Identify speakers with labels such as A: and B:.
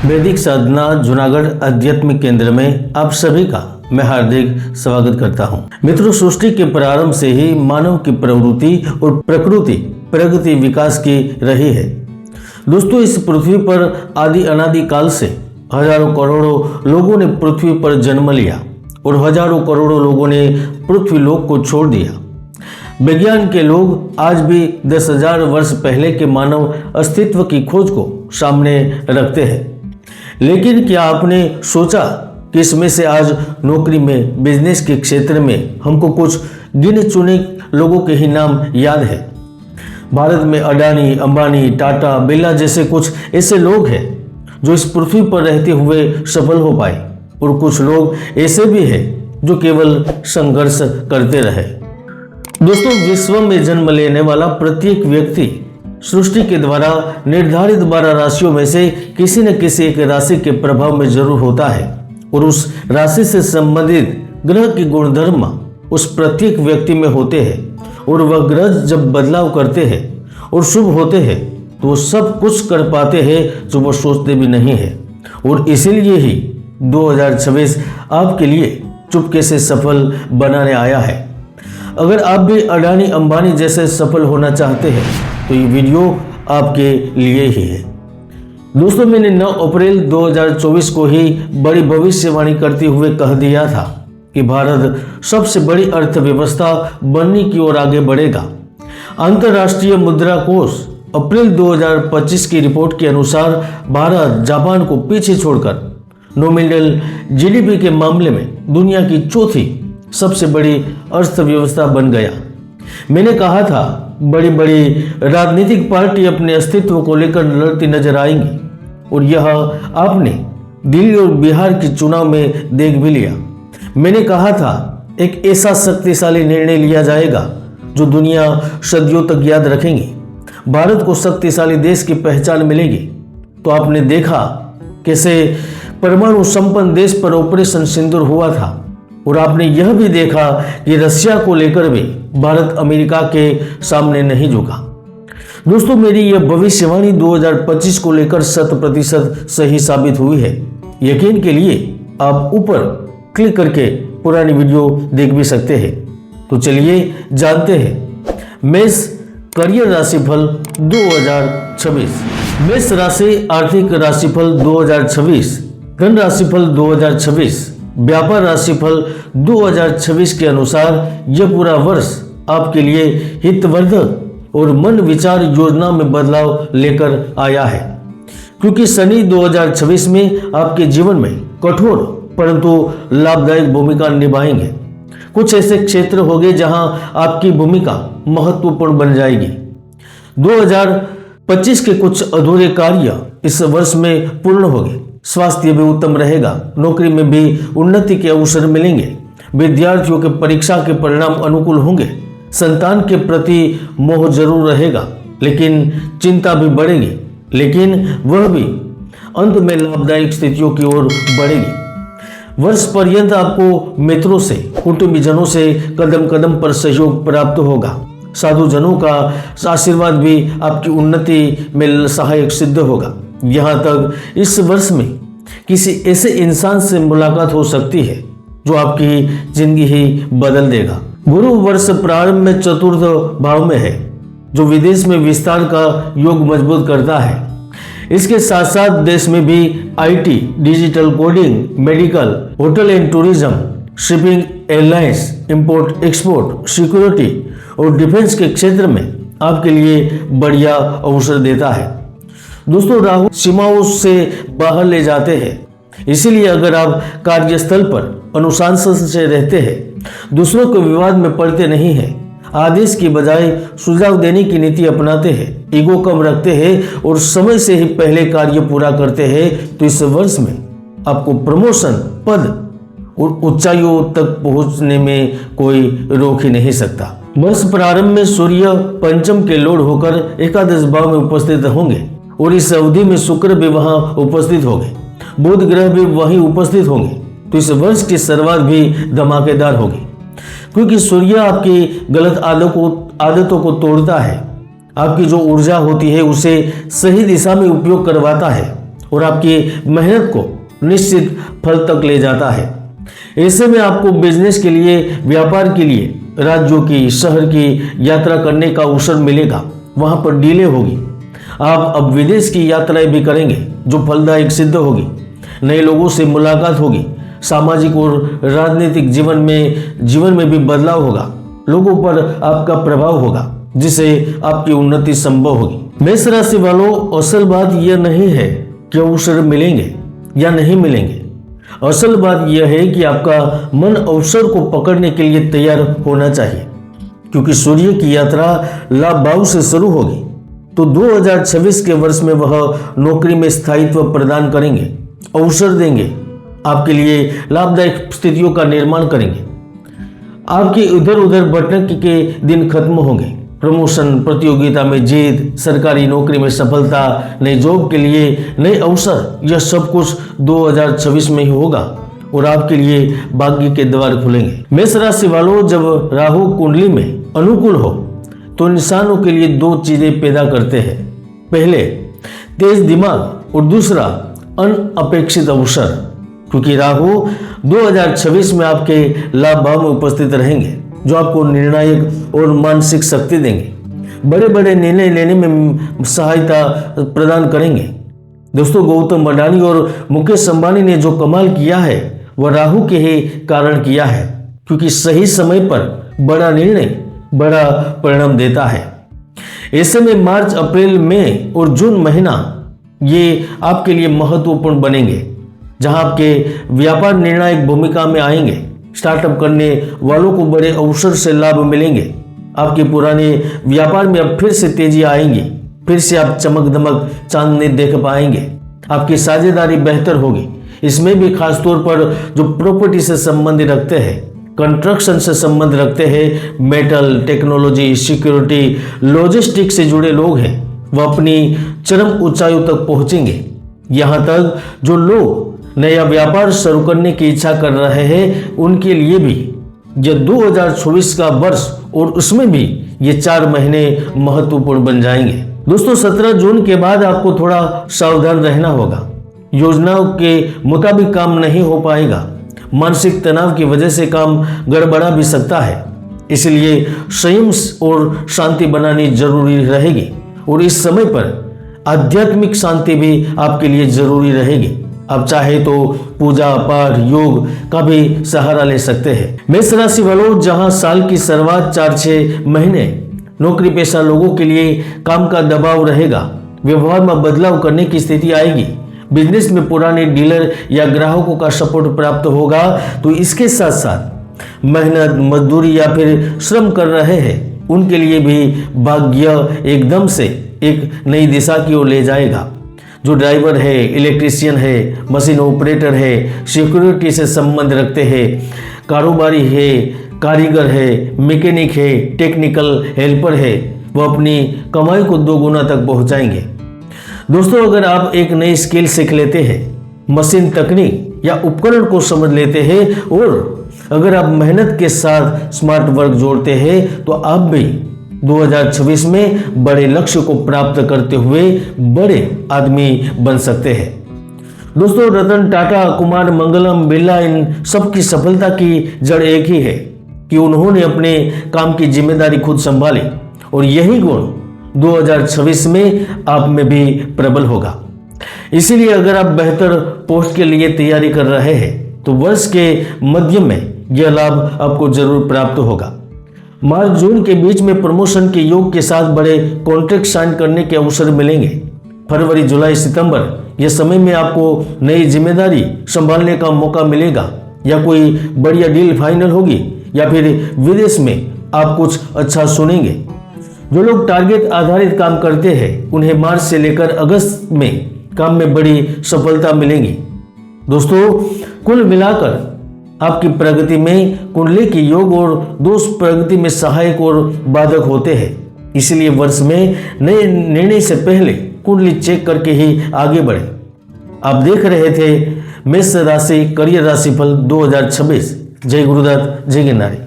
A: वैदिक साधना जूनागढ़ आध्यात्मिक केंद्र में आप सभी का मैं हार्दिक स्वागत करता हूं। मित्रों, सृष्टि के प्रारंभ से ही मानव की प्रवृत्ति और प्रकृति प्रगति विकास की रही है। दोस्तों, इस पृथ्वी पर आदि अनादि काल से हजारों करोड़ों लोगों ने पृथ्वी पर जन्म लिया और हजारों करोड़ों लोगों ने पृथ्वी लोक को छोड़ दिया। विज्ञान के लोग आज भी 10,000 वर्ष पहले के मानव अस्तित्व की खोज को सामने रखते हैं। लेकिन क्या आपने सोचा कि इसमें से आज नौकरी में, बिजनेस के क्षेत्र में हमको कुछ गिने चुने लोगों के ही नाम याद है। भारत में अडानी, अंबानी, टाटा, बिरला जैसे कुछ ऐसे लोग हैं जो इस पृथ्वी पर रहते हुए सफल हो पाए, और कुछ लोग ऐसे भी हैं जो केवल संघर्ष करते रहे। दोस्तों, विश्व में जन्म लेने वाला प्रत्येक व्यक्ति सृष्टि के द्वारा निर्धारित 12 राशियों में से किसी न किसी एक राशि के प्रभाव में जरूर होता है, और उस राशि से संबंधित ग्रह के गुणधर्म उस प्रत्येक व्यक्ति में होते हैं, और वह ग्रह जब बदलाव करते हैं और शुभ होते हैं तो वो सब कुछ कर पाते हैं जो वो सोचते भी नहीं है। और इसीलिए ही 2026 आपके लिए चुपके से सफल बनाने आया है। अगर आप भी अडानी, अंबानी जैसे सफल होना चाहते हैं तो ये वीडियो आपके लिए ही है। दोस्तों, मैंने 9 अप्रैल 2024 को ही बड़ी भविष्यवाणी करते हुए कह दिया था कि भारत सबसे बड़ी अर्थव्यवस्था बनने की ओर आगे बढ़ेगा। अंतर्राष्ट्रीय मुद्रा कोष अप्रैल 2025 की रिपोर्ट के अनुसार भारत जापान को पीछे छोड़कर नॉमिनल जीडीपी के मामले में दुनिया की चौथी सबसे बड़ी अर्थव्यवस्था बन गया। मैंने कहा था बड़ी बड़ी राजनीतिक पार्टी अपने अस्तित्व को लेकर लड़ती नजर आएंगी, और यह आपने दिल्ली और बिहार के चुनाव में देख भी लिया। मैंने कहा था एक ऐसा शक्तिशाली निर्णय लिया जाएगा जो दुनिया सदियों तक याद रखेंगी। भारत को शक्तिशाली देश की पहचान मिलेगी। तो आपने देखा कैसे परमाणु संपन्न देश पर ऑपरेशन सिंदूर हुआ था, और आपने यह भी देखा कि रशिया को लेकर भी भारत अमेरिका के सामने नहीं झुका। दोस्तों, मेरी यह भविष्यवाणी 2025 को लेकर 100% सही साबित हुई है। यकीन के लिए आप ऊपर क्लिक करके पुरानी वीडियो देख भी सकते हैं। तो चलिए जानते हैं मेष करियर राशिफल 2026। मेष राशि आर्थिक राशिफल 2026, धन राशिफल 2026, व्यापार राशिफल 2026 के अनुसार यह पूरा वर्ष आपके लिए हितवर्धक और मन विचार योजना में बदलाव लेकर आया है, क्योंकि शनि 2026 में आपके जीवन में कठोर परंतु लाभदायक भूमिका निभाएंगे। कुछ ऐसे क्षेत्र होंगे जहां आपकी भूमिका महत्वपूर्ण बन जाएगी। 2025 के कुछ अधूरे कार्य इस वर्ष में पूर्ण होंगे। स्वास्थ्य भी उत्तम रहेगा। नौकरी में भी उन्नति के अवसर मिलेंगे। विद्यार्थियों के परीक्षा के परिणाम अनुकूल होंगे। संतान के प्रति मोह जरूर रहेगा, लेकिन चिंता भी बढ़ेगी, लेकिन वह भी अंत में लाभदायक स्थितियों की ओर बढ़ेगी। वर्ष पर्यंत आपको मित्रों से, कुटुंबीजनों से कदम कदम पर सहयोग प्राप्त होगा। साधुजनों का आशीर्वाद भी आपकी उन्नति में सहायक सिद्ध होगा। यहाँ तक इस वर्ष में किसी ऐसे इंसान से मुलाकात हो सकती है जो आपकी जिंदगी ही बदल देगा। गुरु वर्ष प्रारंभ में चतुर्थ भाव में है, जो विदेश में विस्तार का योग मजबूत करता है। इसके साथ साथ देश में भी IT, digital coding, medical, hotel and tourism, shipping, airlines, import export, security और डिफेंस के क्षेत्र में आपके लिए बढ़िया अवसर देता है। दोस्तों, राहु सीमाओं से बाहर ले जाते हैं, इसीलिए अगर आप कार्यस्थल पर अनुशासन से रहते हैं, दूसरों के विवाद में पड़ते नहीं हैं, आदेश की बजाय सुझाव देने की नीति अपनाते हैं, ईगो कम रखते हैं और समय से ही पहले कार्य पूरा करते हैं, तो इस वर्ष में आपको प्रमोशन, पद और ऊंचाइयों तक पहुंचने में कोई रोक ही नहीं सकता। वर्ष प्रारंभ में सूर्य पंचम के लॉर्ड होकर एकादश भाव में उपस्थित होंगे, और इस अवधि में शुक्र भी वहां उपस्थित होंगे। बुध ग्रह भी वहीं उपस्थित होंगे। तो इस वर्ष की शुरुआत भी धमाकेदार होगी, क्योंकि सूर्य आपकी गलत आदतों को तोड़ता है, आपकी जो ऊर्जा होती है उसे सही दिशा में उपयोग करवाता है, और आपकी मेहनत को निश्चित फल तक ले जाता है। ऐसे में आपको बिजनेस के लिए, व्यापार के लिए राज्यों की, शहर की यात्रा करने का अवसर मिलेगा। वहां पर डीले होगी। आप अब विदेश की यात्राएं भी करेंगे जो फलदायक सिद्ध होगी। नए लोगों से मुलाकात होगी। सामाजिक और राजनीतिक जीवन में भी बदलाव होगा। लोगों पर आपका प्रभाव होगा जिससे आपकी उन्नति संभव होगी। मेष राशि वालों, असल बात यह नहीं है कि अवसर मिलेंगे या नहीं मिलेंगे। असल बात यह है कि आपका मन अवसर को पकड़ने के लिए तैयार होना चाहिए, क्योंकि सूर्य की यात्रा लाभ भाव से शुरू होगी तो 2026 के वर्ष में वह नौकरी में स्थायित्व प्रदान करेंगे, अवसर देंगे, आपके लिए लाभदायक स्थितियों का निर्माण करेंगे। आपके इधर उधर भटक के दिन खत्म होंगे। प्रमोशन, प्रतियोगिता में जीत, सरकारी नौकरी में सफलता, नए जॉब के लिए नए अवसर, यह सब कुछ 2026 में ही होगा और आपके लिए भाग्य के द्वार खुलेंगे। मेष राशि वालों, जब राहु कुंडली में अनुकूल हो तो इंसानों के लिए दो चीजें पैदा करते हैं। पहले तेज दिमाग और दूसरा अनअपेक्षित अवसर, क्योंकि राहु 2026 में आपके लाभ भाव में उपस्थित रहेंगे जो आपको निर्णायक और मानसिक शक्ति देंगे। बड़े बड़े निर्णय लेने में सहायता प्रदान करेंगे। दोस्तों, गौतम अडानी और मुकेश अंबानी ने जो कमाल किया है वह राहु के ही कारण किया है, क्योंकि सही समय पर बड़ा निर्णय बड़ा परिणाम देता है। ऐसे में मार्च, अप्रैल, मई और जून महीना ये आपके लिए महत्वपूर्ण बनेंगे, जहां आपके व्यापार निर्णायक भूमिका में आएंगे। स्टार्टअप करने वालों को बड़े अवसर से लाभ मिलेंगे। आपके पुराने व्यापार में अब फिर से तेजी आएंगी। फिर से आप चमक दमक चांदनी देख पाएंगे। आपकी साझेदारी बेहतर होगी। इसमें भी खासतौर पर जो प्रॉपर्टी से संबंध रखते हैं, कंस्ट्रक्शन से संबंध रखते हैं, मेटल, टेक्नोलॉजी, सिक्योरिटी, लॉजिस्टिक्स से जुड़े लोग हैं, वह अपनी चरम ऊंचाइयों तक पहुंचेंगे। यहाँ तक जो लोग नया व्यापार शुरू करने की इच्छा कर रहे हैं उनके लिए भी यह 2024 का वर्ष और उसमें भी ये 4 महीने महत्वपूर्ण बन जाएंगे। दोस्तों, 17 जून के बाद आपको थोड़ा सावधान रहना होगा। योजनाओं के मुताबिक काम नहीं हो पाएगा। मानसिक तनाव की वजह से काम गड़बड़ा भी सकता है, इसलिए संयम और शांति बनानी जरूरी रहेगी। और इस समय पर आध्यात्मिक शांति भी आपके लिए जरूरी रहेगी। आप चाहे तो पूजा पाठ, योग का भी सहारा ले सकते हैं। मेष राशि वालों, जहां साल की शुरुआत 4-6 महीने नौकरी पेशा लोगों के लिए काम का दबाव रहेगा, व्यवहार में बदलाव करने की स्थिति आएगी। बिजनेस में पुराने डीलर या ग्राहकों का सपोर्ट प्राप्त होगा, तो इसके साथ साथ मेहनत, मजदूरी या फिर श्रम कर रहे हैं उनके लिए भी भाग्य एकदम से एक नई दिशा की ओर ले जाएगा। जो ड्राइवर है, इलेक्ट्रीशियन है, मशीन ऑपरेटर है, सिक्योरिटी से संबंध रखते हैं, कारोबारी है, कारीगर है, मैकेनिक है, टेक्निकल हेल्पर है, वो अपनी कमाई को 2 गुना तक पहुंचाएंगे। दोस्तों, अगर आप एक नई स्किल सीख लेते हैं, मशीन तकनीक या उपकरण को समझ लेते हैं और अगर आप मेहनत के साथ स्मार्ट वर्क जोड़ते हैं तो आप भी 2026 में बड़े लक्ष्य को प्राप्त करते हुए बड़े आदमी बन सकते हैं। दोस्तों, रतन टाटा, कुमार मंगलम, बिरला, इन सबकी सफलता की जड़ एक ही है कि उन्होंने अपने काम की जिम्मेदारी खुद संभाली और यही गुण 2026 में आप में भी प्रबल होगा। इसीलिए अगर आप बेहतर पोस्ट के लिए तैयारी कर रहे हैं तो वर्ष के मध्य में यह लाभ आपको जरूर प्राप्त होगा। मार्च जून के बीच में प्रमोशन के योग के साथ बड़े कॉन्ट्रैक्ट साइन करने के अवसर मिलेंगे। फरवरी, जुलाई, सितंबर यह समय में आपको नई जिम्मेदारी संभालने का मौका मिलेगा, या कोई बढ़िया डील फाइनल होगी, या फिर विदेश में आप कुछ अच्छा सुनेंगे। जो लोग टारगेट आधारित काम करते हैं उन्हें मार्च से लेकर अगस्त में काम में बड़ी सफलता मिलेगी। दोस्तों, कुल मिलाकर आपकी प्रगति में कुंडली की योग और दोष प्रगति में सहायक और बाधक होते हैं। इसलिए वर्ष में नए निर्णय से पहले कुंडली चेक करके ही आगे बढ़े। आप देख रहे थे मेष राशि करियर राशिफल 2026। जय गुरुदत्त, जय गिरनारी।